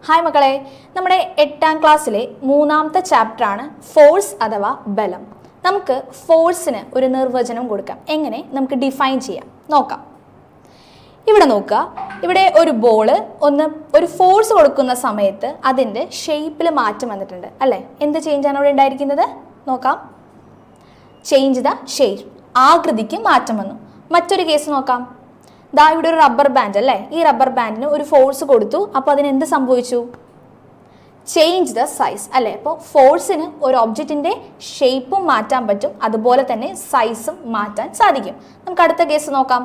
Hi മക്കളെ, നമ്മുടെ 8ാം ക്ലാസ്സിലെ 3ാമത്തെ ചാപ്റ്ററാണ് ഫോഴ്സ് അഥവാ ബലം. നമുക്ക് ഫോഴ്സിന് ഒരു നിർവചനം കൊടുക്കാം. എങ്ങനെ നമുക്ക് ഡിഫൈൻ ചെയ്യാം നോക്കാം. ഇവിടെ നോക്കുക, ഇവിടെ ഒരു ബോള് ഒരു ഫോഴ്സ് കൊടുക്കുന്ന സമയത്ത് അതിൻ്റെ ഷേപ്പിൽ മാറ്റം വന്നിട്ടുണ്ട് അല്ലേ? എന്ത് ചേഞ്ചാണ് അവിടെ ഉണ്ടായിരിക്കുന്നത് നോക്കാം. ചേഞ്ച് ദ ഷേപ്പ്, ആകൃതിക്ക് മാറ്റം വന്നു. മറ്റൊരു കേസ് നോക്കാം. ദാ ഇവിടെ ഒരു റബ്ബർ ബാൻഡ് അല്ലേ? ഈ റബ്ബർ ബാൻഡിന് ഒരു ഫോഴ്സ് കൊടുത്തു, അപ്പോൾ അതിന് എന്ത് സംഭവിച്ചു? ചേഞ്ച് ദ സൈസ് അല്ലേ? അപ്പോൾ ഫോഴ്സിന് ഒരു ഒബ്ജക്റ്റിൻ്റെ ഷേപ്പും മാറ്റാൻ പറ്റും, അതുപോലെ തന്നെ സൈസും മാറ്റാൻ സാധിക്കും. നമുക്ക് അടുത്ത കേസ് നോക്കാം.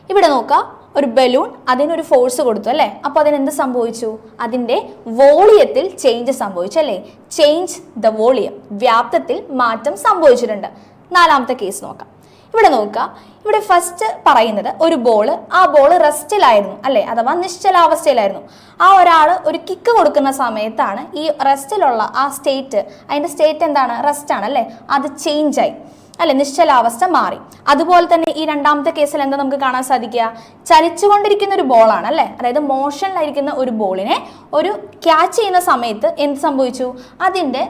ഇവിടെ നോക്കാം, ഒരു ബലൂൺ, അതിനൊരു ഫോഴ്സ് കൊടുത്തു അല്ലേ? അപ്പോൾ അതിനെന്ത് സംഭവിച്ചു? അതിൻ്റെ വോളിയത്തിൽ ചേഞ്ച് സംഭവിച്ചു അല്ലേ? ചേഞ്ച് ദ വോളിയം, വ്യാപ്തത്തിൽ മാറ്റം സംഭവിച്ചിട്ടുണ്ട്. 4ാമത്തെ കേസ് നോക്കാം. ഇവിടെ നോക്കുക, ഇവിടെ ഫസ്റ്റ് പറയുന്നത് ഒരു ബോള്, ആ ബോള് റെസ്റ്റിലായിരുന്നു അല്ലേ? അഥവാ നിശ്ചലാവസ്ഥയിലായിരുന്നു. ആ ഒരാൾ ഒരു കിക്ക് കൊടുക്കുന്ന സമയത്താണ് ഈ റെസ്റ്റിലുള്ള ആ സ്റ്റേറ്റ്, അതിൻ്റെ സ്റ്റേറ്റ് എന്താണ്? റെസ്റ്റ് ആണ് അല്ലേ? അത് ചേഞ്ചായി അല്ലെ, നിശ്ചലാവസ്ഥ മാറി. അതുപോലെ തന്നെ ഈ 2ാമത്തെ കേസിൽ എന്താ നമുക്ക് കാണാൻ സാധിക്കുക? ചലിച്ചുകൊണ്ടിരിക്കുന്ന ഒരു ബോളാണ് അല്ലേ? അതായത് മോഷനിലായിരിക്കുന്ന ഒരു ബോളിനെ ഒരു ക്യാച്ച് ചെയ്യുന്ന സമയത്ത് എന്ത് സംഭവിച്ചു? അതിൻ്റെ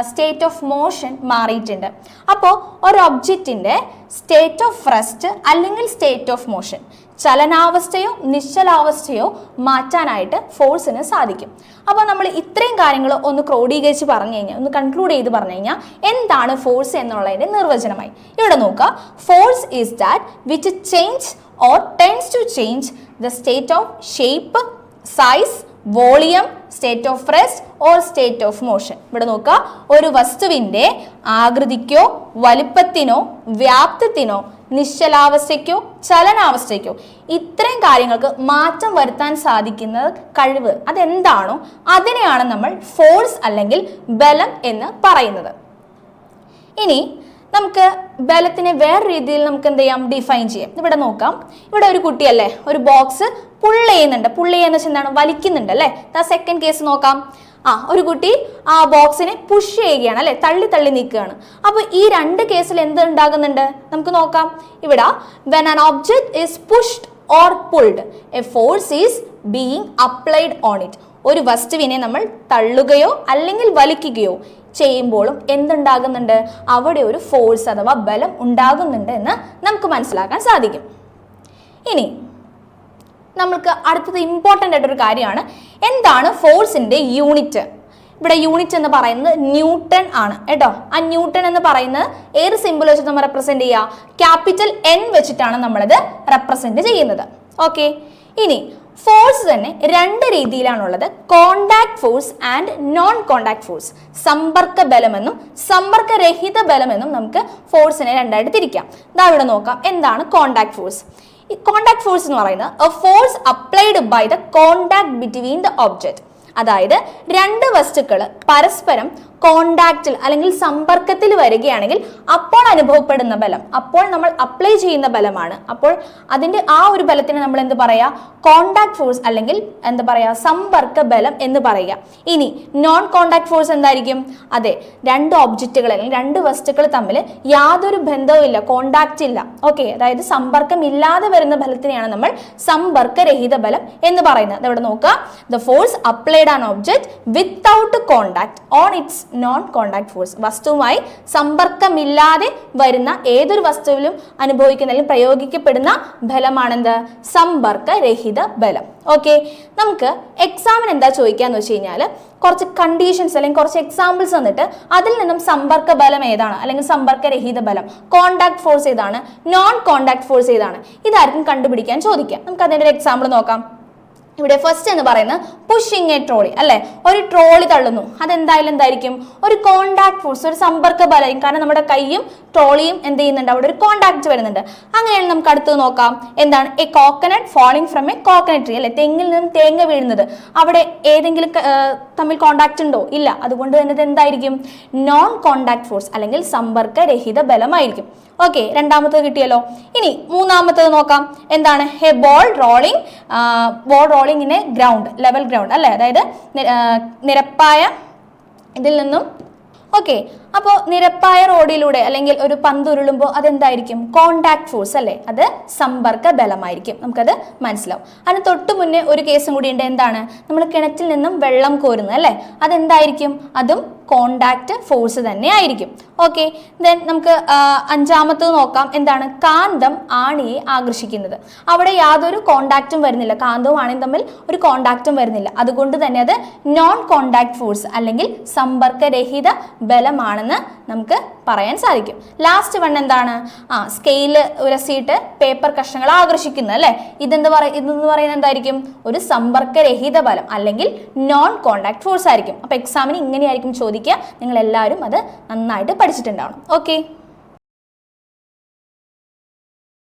സ്റ്റേറ്റ് ഓഫ് മോഷൻ മാറിയിട്ടുണ്ട്. അപ്പോൾ ഒരു ഒബ്ജക്റ്റിൻ്റെ സ്റ്റേറ്റ് ഓഫ് റെസ്റ്റ് അല്ലെങ്കിൽ സ്റ്റേറ്റ് ഓഫ് മോഷൻ, ചലനാവസ്ഥയോ നിശ്ചലാവസ്ഥയോ മാറ്റാനായിട്ട് ഫോഴ്സിന് സാധിക്കും. അപ്പോൾ നമ്മൾ ഇത്രയും കാര്യങ്ങൾ ഒന്ന് ക്രോഡീകരിച്ച് പറഞ്ഞു കഴിഞ്ഞാൽ, ഒന്ന് കൺക്ലൂഡ് ചെയ്ത് പറഞ്ഞു കഴിഞ്ഞാൽ എന്താണ് ഫോഴ്സ് എന്നുള്ളതിൻ്റെ നിർവചനമായി. ഇവിടെ നോക്കുക, force is that which change or tends to change the state of shape, size, volume, state of rest or state of motion. ഇവിടെ നോക്കുക, ഒരു വസ്തുവിൻ്റെ ആകൃതിക്കോ വലുപ്പത്തിനോ വ്യാപ്തത്തിനോ നിശ്ചലാവസ്ഥയ്ക്കോ ചലനാവസ്ഥയ്ക്കോ ഇത്രയും കാര്യങ്ങൾക്ക് മാറ്റം വരുത്താൻ സാധിക്കുന്ന കഴിവ് അതെന്താണോ അതിനെയാണ് നമ്മൾ ഫോഴ്സ് അല്ലെങ്കിൽ ബലം എന്ന് പറയുന്നത്. ഇനി നമുക്ക് ബലത്തിനെ വേറെ രീതിയിൽ നമുക്ക് എന്ത് ചെയ്യാം? ഡിഫൈൻ ചെയ്യാം. ഇവിടെ നോക്കാം, ഇവിടെ ഒരു കുട്ടിയല്ലേ ഒരു ബോക്സ് പുള്ള് ചെയ്യുന്നുണ്ട്. പുള്ള് ചെയ്യുന്ന വെച്ചാൽ എന്താണ്? വലിക്കുന്നുണ്ട് അല്ലേ? സെക്കൻഡ് കേസ് നോക്കാം. ഒരു കുട്ടി ആ ബോക്സിനെ പുഷ് ചെയ്യുകയാണ് അല്ലെ? തള്ളി തള്ളി നീക്കുകയാണ്. അപ്പോൾ ഈ 2 കേസിൽ എന്ത് ഉണ്ടാകുന്നുണ്ട് നമുക്ക് നോക്കാം. ഇവിടെ when an object is pushed or pulled, a force is being applied on it. ഒരു വസ്തുവിനെ നമ്മൾ തള്ളുകയോ അല്ലെങ്കിൽ വലിക്കുകയോ ചെയ്യുമ്പോഴും എന്തുണ്ടാകുന്നുണ്ട്? അവിടെ ഒരു ഫോഴ്സ് അഥവാ ബലം ഉണ്ടാകുന്നുണ്ട് എന്ന് നമുക്ക് മനസ്സിലാക്കാൻ സാധിക്കും. ഇനി നമുക്ക് അടുത്തത് ഇമ്പോർട്ടൻ്റ് ആയിട്ടൊരു കാര്യമാണ്, എന്താണ് ഫോഴ്സിൻ്റെ യൂണിറ്റ്? ഇവിടെ യൂണിറ്റ് എന്ന് പറയുന്നത് ന്യൂട്ടൺ ആണ് കേട്ടോ. ആ ന്യൂട്ടൺ എന്ന് പറയുന്നത് ഏത് സിമ്പിൾ വെച്ചിട്ട് നമ്മൾ റെപ്രസെന്റ് ചെയ്യുക? ക്യാപിറ്റൽ N വെച്ചിട്ടാണ് നമ്മളത് റെപ്രസെന്റ് ചെയ്യുന്നത്. ഓക്കെ, ഇനി ഫോഴ്സ് തന്നെ 2 രീതിയിലാണുള്ളത്, contact force and non contact force. സമ്പർക്ക ബലമെന്നും സമ്പർക്കരഹിത ബലമെന്നും നമുക്ക് ഫോഴ്സിനെ 2ആയിട്ട് തിരിക്കാം. ഇതാ ഇവിടെ നോക്കാം, എന്താണ് കോണ്ടാക്ട് ഫോഴ്സ്? ഈ കോണ്ടാക്ട് ഫോഴ്സ് എന്ന് പറയുന്നത് a force applied by the contact between the object. അതായത് 2 വസ്തുക്കൾ പരസ്പരം കോണ്ടാക്റ്റിൽ അല്ലെങ്കിൽ സമ്പർക്കത്തിൽ വരികയാണെങ്കിൽ അപ്പോൾ അനുഭവപ്പെടുന്ന ബലം, അപ്പോൾ നമ്മൾ അപ്ലൈ ചെയ്യുന്ന ബലമാണ്. അപ്പോൾ അതിൻ്റെ ആ ഒരു ബലത്തിന് നമ്മൾ എന്ത് പറയാ? കോണ്ടാക്ട് ഫോഴ്സ് അല്ലെങ്കിൽ എന്താ പറയാ? സമ്പർക്ക ബലം എന്ന് പറയുക. ഇനി നോൺ കോണ്ടാക്ട് ഫോഴ്സ് എന്തായിരിക്കും? അതെ, 2 ഒബ്ജക്റ്റുകൾ അല്ലെങ്കിൽ 2 വസ്തുക്കൾ തമ്മിൽ യാതൊരു ബന്ധവും ഇല്ല, കോണ്ടാക്റ്റ് ഇല്ല. ഓക്കെ, അതായത് സമ്പർക്കം ഇല്ലാതെ വരുന്ന ബലത്തിനെയാണ് നമ്മൾ സമ്പർക്കരഹിത ബലം എന്ന് പറയുന്നത്. ഇവിടെ നോക്കുക, the force applied an object without contact on its non contact force. വസ്തുവുമായി സമ്പർക്കമില്ലാതെ വരുന്ന ഏതൊരു വസ്തുവിലും അനുഭവിക്കുന്ന അല്ലെങ്കിൽ പ്രയോഗിക്കപ്പെടുന്ന ബലമാണെന്ത്? സമ്പർക്കരഹിത ബലം. ഓക്കെ, നമുക്ക് എക്സാമിന് എന്താ ചോദിക്കാന്ന് വെച്ച് കഴിഞ്ഞാൽ കുറച്ച് കണ്ടീഷൻസ് അല്ലെങ്കിൽ കുറച്ച് എക്സാമ്പിൾസ് തന്നിട്ട് അതിൽ നിന്നും സമ്പർക്ക ബലം ഏതാണ് അല്ലെങ്കിൽ സമ്പർക്കരഹിത ബലം, കോണ്ടാക്ട് ഫോഴ്സ് ഏതാണ്, നോൺ കോണ്ടാക്ട് ഫോഴ്സ് ഏതാണ്, ഇതായിരിക്കും കണ്ടുപിടിക്കാൻ ചോദിക്കാം. നമുക്ക് അതിൻ്റെ ഒരു എക്സാമ്പിൾ നോക്കാം. ഇവിടെ ഫസ്റ്റ് എന്ന് പറയുന്നത് പുഷിങ് എ ട്രോളി അല്ലെ? ഒരു ട്രോളി തള്ളുന്നു, അതെന്തായാലും എന്തായിരിക്കും? ഒരു കോണ്ടാക്ട് ഫോഴ്സ്, ഒരു സമ്പർക്ക ബലം. കാരണം നമ്മുടെ കൈയും ട്രോളിയും എന്ത് ചെയ്യുന്നുണ്ട്? അവിടെ ഒരു കോണ്ടാക്ട് വരുന്നുണ്ട്. അങ്ങനെയാണ് നമുക്ക് അടുത്തത് നോക്കാം. എന്താണ്? A coconut falling from A coconut tree അല്ലെ? തെങ്ങിൽ നിന്നും തേങ്ങ വീഴുന്നത്, അവിടെ ഏതെങ്കിലും തമ്മിൽ കോണ്ടാക്ട് ഉണ്ടോ? ഇല്ല. അതുകൊണ്ട് തന്നെ ഇത് എന്തായിരിക്കും? നോൺ കോണ്ടാക്ട് ഫോഴ്സ് അല്ലെങ്കിൽ സമ്പർക്കരഹിത ബലമായിരിക്കും. ഓക്കെ, 2ാമത്തത് കിട്ടിയല്ലോ. ഇനി 3ാമത്തത് നോക്കാം. എന്താണ്? A ball rolling in A ground, level ground അല്ലെ? അതായത് നിരപ്പായ ഇതിൽ നിന്നും ഓക്കെ, അപ്പോൾ നിരപ്പായ റോഡിലൂടെ അല്ലെങ്കിൽ ഒരു പന്ത് ഉരുളുമ്പോൾ അതെന്തായിരിക്കും? കോണ്ടാക്ട് ഫോഴ്സ് അല്ലേ, അത് സമ്പർക്ക ബലമായിരിക്കും. നമുക്കത് മനസ്സിലാവും. അതിന് തൊട്ട് മുന്നേ ഒരു കേസും കൂടി ഉണ്ട്. എന്താണ്? നമ്മൾ കിണറ്റിൽ നിന്നും വെള്ളം കോരുന്നത് അല്ലേ, അതെന്തായിരിക്കും? അതും കോണ്ടാക്ട് ഫോഴ്സ് തന്നെ ആയിരിക്കും. ഓക്കെ, ദെൻ നമുക്ക് അഞ്ചാമത്തത് നോക്കാം. എന്താണ്? കാന്തം ആണിയെ ആകർഷിക്കുന്നത്. അവിടെ യാതൊരു കോണ്ടാക്റ്റും വരുന്നില്ല, കാന്തവും ആണിയും തമ്മിൽ ഒരു കോണ്ടാക്റ്റും വരുന്നില്ല. അതുകൊണ്ട് തന്നെ അത് നോൺ കോണ്ടാക്ട് ഫോഴ്സ് അല്ലെങ്കിൽ സമ്പർക്കരഹിത ബലമാണെന്ന് നമുക്ക് പറയാൻ സാധിക്കും. ലാസ്റ്റ് വൺ എന്താണ്? സ്കെയില് ഉരസിയിട്ട് പേപ്പർ കഷ്ണങ്ങൾ ആകർഷിക്കുന്നത് അല്ലേ, ഇതെന്ന് പറയുന്നത് എന്തായിരിക്കും? ഒരു സമ്പർക്കരഹിത ബലം അല്ലെങ്കിൽ നോൺ കോണ്ടാക്ട് ഫോഴ്സ് ആയിരിക്കും. അപ്പൊ എക്സാമിന് ഇങ്ങനെയായിരിക്കും ചോദിക്കുക. നിങ്ങൾ എല്ലാവരും അത് നന്നായിട്ട് പഠിച്ചിട്ടുണ്ടാവണം. ഓക്കെ.